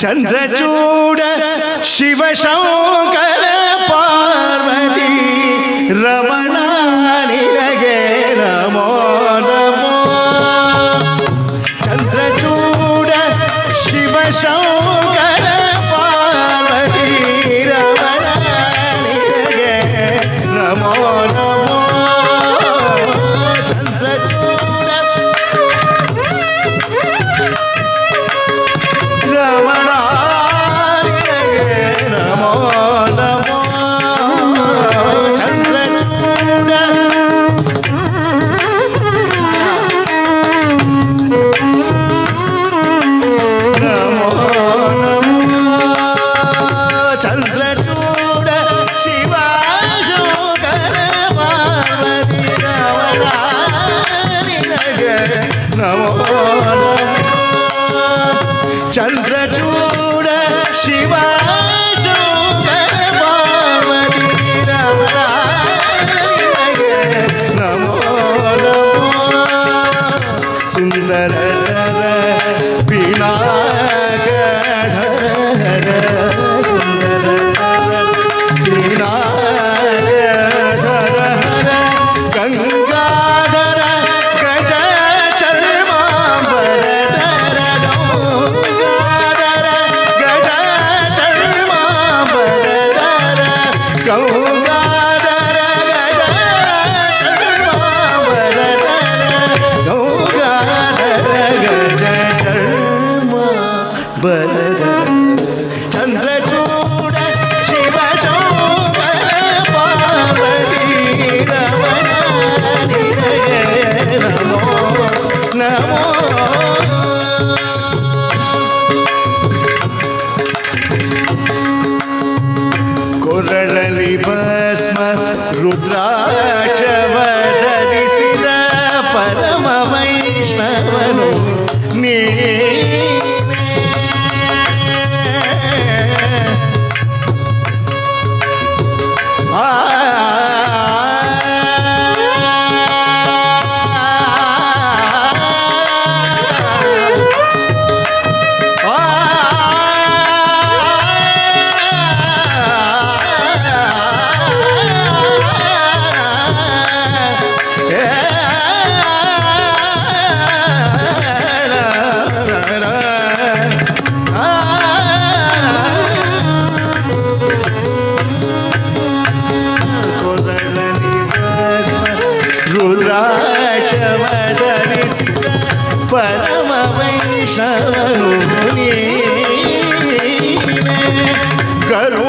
ಚಂದ್ರಚೂಡ ಶಿವಶಂಕರ ಪಾರ್ವತಿ ರಮಣ ನಿನಗೆ ನಮೋ ನಮೋ. ಚಂದ್ರಚೂಡ ಶಿವಶಂಕರ ಪಾರ್ವತಿ ರಮಣ ನಿನಗೆ ನಮೋ ನಮೋ. ಚಂದ್ರಚೂಡ ರಮಣ ಚಂದ್ರಚೂಡ ಶಿವ ಪಾರ್ವತಿ ರಮಣ ನಮೋ ನಮೋ. ಸುಂದರ ಪಿನಾಕಧರ ಸುಂದರ ಪಿನಾಕಧರ ಗಂಗಾಧರ ಗಜ ಚರ್ಮಾಂಬರಧರ ಗೌಗಾಧರ ಗಜ ಚರ್ಮಾಂಬರಧರ ಗೌಗಾಧರ ಗಜ ಚರ್ಮಾಂಬರಧರ. ಚಂದ್ರಚೂಡ ಶಿವ ಶಂಕರ ಪಾರ್ವತಿ ರಮಣ ನಿನಗೆ ನಮೋ ನಮೋ. ಕೊರಳಲಿ ಭಸ್ಮ ರುದ್ರಾಕ್ಷವ ಧರಿಸಿದ ಪರಮ ವೈಷ್ಣವನು ನೀನೇ. ರುದ್ರಾಕ್ಷವ ಧರಿಸಿದ ಪರಮ ವೈಷ್ಣವನು ನೀನೇ. ಕರು